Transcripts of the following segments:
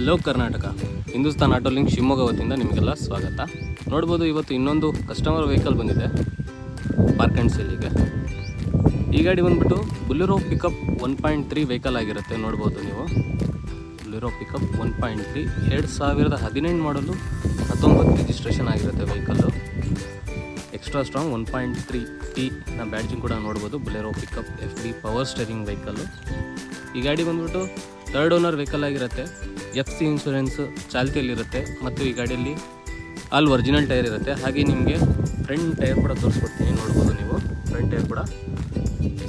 Hello Karnataka, Hindustan auto link Shivamogga ವತಿಯಿಂದ ನಿಮಗೆಲ್ಲ ಸ್ವಾಗತ. ನೋಡ್ಬೋದು, ಇವತ್ತು ಇನ್ನೊಂದು ಕಸ್ಟಮರ್ ವೆಹಿಕಲ್ ಬಂದಿದೆ ಪಾರ್ಕ್ ಆ್ಯಂಡ್ ಸೇಲಿಗೆ. ಈ ಗಾಡಿ ಬಂದ್ಬಿಟ್ಟು ಬುಲೆರೋ ಪಿಕಪ್ 1.3 ವೆಹಿಕಲ್ ಆಗಿರುತ್ತೆ. ನೋಡ್ಬೋದು ನೀವು, ಬುಲೆರೋ ಪಿಕಪ್ 1.3 2018 ಮಾಡಲು 19 ರಿಜಿಸ್ಟ್ರೇಷನ್ ಆಗಿರುತ್ತೆ ವೆಹಿಕಲ್ಲು. ಎಕ್ಸ್ಟ್ರಾ ಸ್ಟ್ರಾಂಗ್ 1.3T ನ ಬ್ಯಾಡ್ಜಿಂಗ್ ಕೂಡ ನೋಡ್ಬೋದು. Bolero pickup FD power steering vehicle. ಈ ಗಾಡಿ ಬಂದ್ಬಿಟ್ಟು ಥರ್ಡ್ ಓನರ್ ವೆಹಿಕಲ್ ಆಗಿರುತ್ತೆ. FC ಇನ್ಶೂರೆನ್ಸು ಚಾಲ್ತಿಯಲ್ಲಿರುತ್ತೆ ಮತ್ತು ಈ ಗಾಡಿಯಲ್ಲಿ ಆಲ್ ಒರಿಜಿನಲ್ ಟೈರ್ ಇರುತ್ತೆ. ಹಾಗೆ ನಿಮಗೆ ಫ್ರಂಟ್ ಟೈರ್ ಕೂಡ ತೋರಿಸ್ಕೊಡ್ತೀನಿ. ನೋಡ್ಬೋದು ನೀವು, ಫ್ರಂಟ್ ಟೈರ್ ಕೂಡ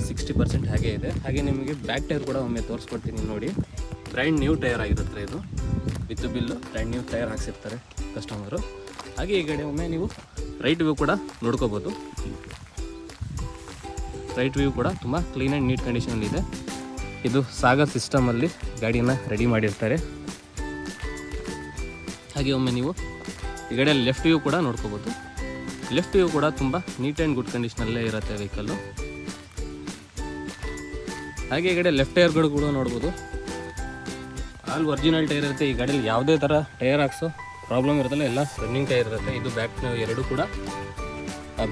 60% ಹಾಗೆ ಇದೆ. ಹಾಗೆ ನಿಮಗೆ ಬ್ಯಾಕ್ ಟೈರ್ ಕೂಡ ಒಮ್ಮೆ ತೋರಿಸ್ಕೊಡ್ತೀನಿ ನೋಡಿ. ಬ್ರ್ಯಾಂಡ್ ನ್ಯೂ ಟೈರ್ ಆಗಿರುತ್ತೆ ಇದು, with bill brand new tyre ಹಾಕ್ಸಿರ್ತಾರೆ ಕಸ್ಟಮರು. ಹಾಗೆ ಈ ಗಾಡಿ ಒಮ್ಮೆ ನೀವು ರೈಟ್ ವ್ಯೂ ಕೂಡ ನೋಡ್ಕೋಬೋದು. ರೈಟ್ ವ್ಯೂ ಕೂಡ ತುಂಬ ಕ್ಲೀನ್ ಆ್ಯಂಡ್ ನೀಟ್ ಕಂಡೀಷನಲ್ಲಿದೆ. ಇದು ಸಾಗರ್ ಸಿಸ್ಟಮಲ್ಲಿ ಗಾಡಿಯನ್ನು ರೆಡಿ ಮಾಡಿರ್ತಾರೆ. ಹಾಗೆ ಒಮ್ಮೆ ನೀವು ಈ ಗಾಡಿಯಲ್ಲಿ ಲೆಫ್ಟ್ ವ್ಯೂ ಕೂಡ ನೋಡ್ಕೋಬೋದು. ಲೆಫ್ಟ್ ವ್ಯೂ ಕೂಡ ತುಂಬ ನೀಟ್ ಆ್ಯಂಡ್ ಗುಡ್ ಕಂಡೀಷನಲ್ಲೇ ಇರುತ್ತೆ ವೆಹಿಕಲ್ಲು. ಹಾಗೆ ಈ ಗಾಡಿ ಲೆಫ್ಟ್ ಟೈರ್ಗಳು ಕೂಡ ನೋಡ್ಬೋದು. ಆಲ್ ಒರಿಜಿನಲ್ ಟೈರ್ ಇರುತ್ತೆ. ಈ ಗಾಡಿಯಲ್ಲಿ ಯಾವುದೇ ಥರ ಟೈರ್ ಹಾಕ್ಸೋ ಪ್ರಾಬ್ಲಮ್ ಇರೋದಿಲ್ಲ, ಎಲ್ಲ ರನ್ನಿಂಗ್ ಟೈರ್ ಇರುತ್ತೆ. ಇದು ಬ್ಯಾಕ್ ಎರಡು ಕೂಡ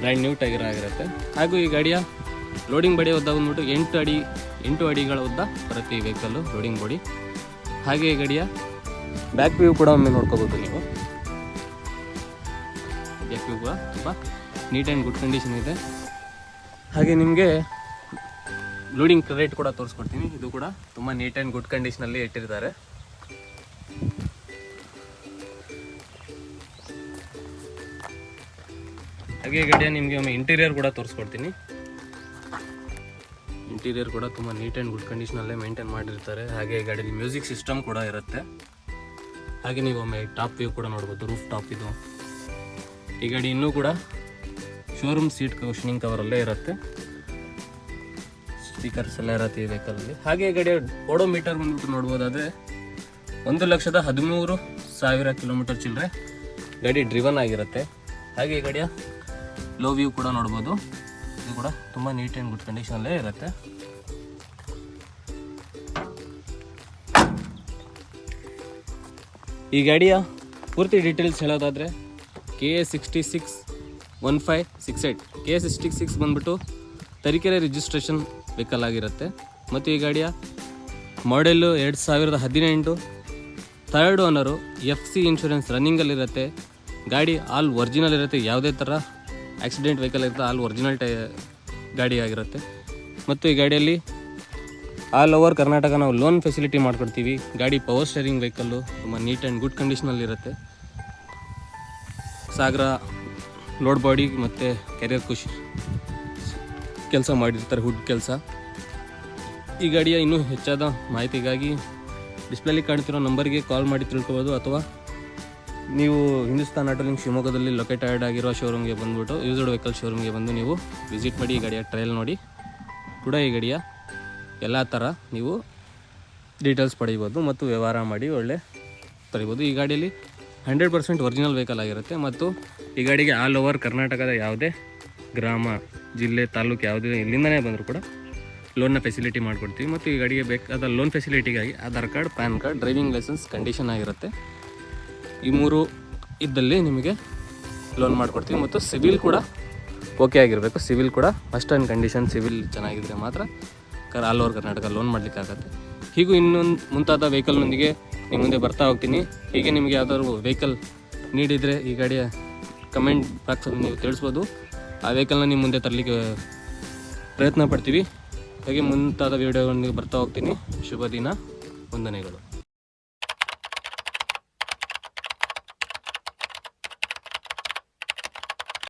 ಬ್ರ್ಯಾಂಡ್ ನ್ಯೂ ಟೈರ್ ಆಗಿರುತ್ತೆ. ಹಾಗೂ ಈ ಗಾಡಿಯ ಲೋಡಿಂಗ್ ಬಾಡಿ ಉದ್ದ ಬಂದ್ಬಿಟ್ಟು 8 ಅಡಿಗಳ ಉದ್ದ ಬರುತ್ತೆ ಈ ವೆಹಿಕಲ್ಲು ಲೋಡಿಂಗ್ ಬಾಡಿ. ಹಾಗೆ ಈ ಗಾಡಿಯ ಬ್ಯಾಕ್ ವ್ಯೂ ಕೂಡ ಒಮ್ಮೆ ನೋಡ್ಕೋಬೋದು ನೀವು. ಬ್ಯಾಕ್ ವ್ಯೂ ಕೂಡ ತುಂಬ ನೀಟ್ ಆ್ಯಂಡ್ ಗುಡ್ ಕಂಡೀಷನ್ ಇದೆ. ಹಾಗೆ ನಿಮಗೆ ಲೋಡಿಂಗ್ ಕ್ರೇಟ್ ಕೂಡ ತೋರಿಸ್ಕೊಡ್ತೀನಿ. ಇದು ಕೂಡ ತುಂಬ ನೀಟ್ ಆ್ಯಂಡ್ ಗುಡ್ ಕಂಡೀಷನಲ್ಲಿ ಇಟ್ಟಿರ್ತಾರೆ. ಹಾಗೆ ಈ ಗಾಡಿಯ ನಿಮಗೆ ಒಮ್ಮೆ ಇಂಟೀರಿಯರ್ ಕೂಡ ತೋರಿಸ್ಕೊಡ್ತೀನಿ. ಇಂಟೀರಿಯರ್ ಕೂಡ ತುಂಬ ನೀಟ್ ಆ್ಯಂಡ್ ಗುಡ್ ಕಂಡೀಷನಲ್ಲೇ ಮೇಂಟೈನ್ ಮಾಡಿರ್ತಾರೆ. ಹಾಗೆ ಈ ಗಾಡಿಯಲ್ಲಿ ಮ್ಯೂಸಿಕ್ ಸಿಸ್ಟಮ್ ಕೂಡ ಇರುತ್ತೆ. ಹಾಗೆ ನೀವು ಒಮ್ಮೆ ಟಾಪ್ ವ್ಯೂ ಕೂಡ ನೋಡ್ಬೋದು, ರೂಫ್ ಟಾಪ್ ಇದು. ಈ ಗಾಡಿ ಇನ್ನೂ ಕೂಡ ಶೋರೂಮ್ ಸೀಟ್ ಕುಷನಿಂಗ್ ಕವರಲ್ಲೇ ಇರುತ್ತೆ. ಸ್ಪೀಕರ್ಸ್ ಎಲ್ಲ ಇರುತ್ತೆ ಈ ವೆಹಿಕಲಲ್ಲಿ. ಹಾಗೆ ಈ ಗಾಡಿಯ ಓಡೋಮೀಟರ್ ಬಂದ್ಬಿಟ್ಟು ನೋಡ್ಬೋದಾದರೆ 1,13,000 ಕಿಲೋಮೀಟರ್ ಚಿಲ್ಲರೆ ಗಾಡಿ ಡ್ರಿವನ್ ಆಗಿರುತ್ತೆ. ಹಾಗೆ ಈ ಗಾಡಿಯ ಲೋ ವ್ಯೂ ಕೂಡ ನೋಡ್ಬೋದು. ಇದು ಕೂಡ ತುಂಬ ನೀಟ್ ಆ್ಯಂಡ್ ಗುಡ್ ಕಂಡೀಷನಲ್ಲೇ ಇರುತ್ತೆ. ಈ ಗಾಡಿಯ ಪೂರ್ತಿ ಡೀಟೇಲ್ಸ್ ಹೇಳೋದಾದರೆ KA 661568 KA 66 ಬಂದ್ಬಿಟ್ಟು ತರೀಕೆರೆ ರಿಜಿಸ್ಟ್ರೇಷನ್ ವೆಹಿಕಲ್ ಆಗಿರುತ್ತೆ. ಮತ್ತು ಈ ಗಾಡಿಯ model 2018, third owner, FC insurance ರನ್ನಿಂಗಲ್ಲಿರುತ್ತೆ. ಗಾಡಿ ಆಲ್ ಒರಿಜಿನಲ್ ಇರುತ್ತೆ. ಯಾವುದೇ ಥರ ಆಕ್ಸಿಡೆಂಟ್ ವೆಹಿಕಲ್ ಇರುತ್ತೆ, ಆಲ್ ಒರಿಜಿನಲ್ ಗಾಡಿ ಆಗಿರುತ್ತೆ. ಮತ್ತು ಈ ಗಾಡಿಯಲ್ಲಿ ಆಲ್ ಓವರ್ ಕರ್ನಾಟಕ ನಾವು ಲೋನ್ ಫೆಸಿಲಿಟಿ ಮಾಡ್ಕೊಡ್ತೀವಿ. ಗಾಡಿ ಪವರ್ ಸ್ಟೇರಿಂಗ್ ವೆಹಿಕಲ್ಲು ತುಂಬ ನೀಟ್ ಆ್ಯಂಡ್ ಗುಡ್ ಕಂಡೀಷನಲ್ಲಿರುತ್ತೆ. ಸಾಗರ ಲೋಡ್ ಬಾಡಿ ಮತ್ತು ಕೆರಿಯರ್ ಖುಷಿ ಕೆಲಸ ಮಾಡಿರ್ತಾರೆ, ಹುಡ್ ಕೆಲಸ. ಈ ಗಾಡಿಯ ಇನ್ನೂ ಹೆಚ್ಚಾದ ಮಾಹಿತಿಗಾಗಿ ಡಿಸ್ಪ್ಲೇಲಿ ಕಾಣ್ತಿರೋ ನಂಬರ್ಗೆ ಕಾಲ್ ಮಾಡಿ ತಿಳ್ಕೊಬೋದು, ಅಥವಾ ನೀವು ಹಿಂದೂಸ್ತಾನ್ ಆಟೋ ಲಿಂಕ್ ಶಿವಮೊಗ್ಗದಲ್ಲಿ ಲೊಕೇಟೆಡ್ ಆಗಿರೋ ಶೋರೂಮ್ಗೆ ಬಂದುಬಿಟ್ಟು ಯೂಸ್ಡ್ ವೆಹಿಕಲ್ ಶೋರೂಮ್ಗೆ ಬಂದು ನೀವು ವಿಸಿಟ್ ಮಾಡಿ ಈ ಗಾಡಿಯ ಟ್ರಯಲ್ ನೋಡಿ ಕೂಡ ಈ ಗಾಡಿಯ ಎಲ್ಲ ಥರ ನೀವು ಡೀಟೇಲ್ಸ್ ಪಡಿಬೋದು ಮತ್ತು ವ್ಯವಹಾರ ಮಾಡಿ ಒಳ್ಳೆ ಪಡಿಬೋದು. ಈ ಗಾಡಿಯಲ್ಲಿ 100% ಒರಿಜಿನಲ್ ವೆಹಿಕಲ್ ಆಗಿರುತ್ತೆ. ಮತ್ತು ಈ ಗಾಡಿಗೆ ಆಲ್ ಓವರ್ ಕರ್ನಾಟಕದ ಯಾವುದೇ ಗ್ರಾಮ, ಜಿಲ್ಲೆ, ತಾಲೂಕು ಯಾವುದೇ ಇಲ್ಲಿಂದನೇ ಬಂದರೂ ಕೂಡ ಲೋನ್ನ ಫೆಸಿಲಿಟಿ ಮಾಡಿಕೊಡ್ತೀವಿ. ಮತ್ತು ಈ ಗಾಡಿಗೆ ಬೇಕಾದ ಲೋನ್ ಫೆಸಿಲಿಟಿಗಾಗಿ Aadhaar card, PAN card, driving licence condition ಆಗಿರುತ್ತೆ. ಈ 3 ಇದ್ದಲ್ಲಿ ನಿಮಗೆ ಲೋನ್ ಮಾಡಿಕೊಡ್ತೀವಿ. ಮತ್ತು ಸಿವಿಲ್ ಕೂಡ ಓಕೆ ಆಗಿರಬೇಕು. ಸಿವಿಲ್ ಕೂಡ ಫಸ್ಟ್ ಆ್ಯಂಡ್ ಕಂಡೀಷನ್ ಸಿವಿಲ್ ಚೆನ್ನಾಗಿದ್ದರೆ ಮಾತ್ರ ಆಲ್ ಓವರ್ ಕರ್ನಾಟಕ ಲೋನ್ ಮಾಡಲಿಕ್ಕಾಗತ್ತೆ. ಹೀಗೂ ಇನ್ನೊಂದು ಮುಂತಾದ ವೆಹಿಕಲ್ನೊಂದಿಗೆ ನಿಮ್ಮ ಮುಂದೆ ಬರ್ತಾ ಹೋಗ್ತೀನಿ. ಹೀಗೆ ನಿಮಗೆ ಯಾವ್ದಾದ್ರು ವೆಹಿಕಲ್ ನೀಡಿದರೆ ಈ ಗಾಡಿಯ ಕಮೆಂಟ್ ಬಾಕ್ಸಲ್ಲಿ ನೀವು ತಿಳಿಸ್ಬೋದು. ಆ ವೆಹಿಕಲ್ನ ನಿಮ್ಮ ಮುಂದೆ ತರಲಿಕ್ಕೆ ಪ್ರಯತ್ನ ಪಡ್ತೀವಿ. ಹಾಗೆ ಮುಂತಾದ ವೀಡಿಯೋಗಳಿಗೆ ಬರ್ತಾ ಹೋಗ್ತೀನಿ. ಶುಭ ದಿನ, ವಂದನೆಗಳು.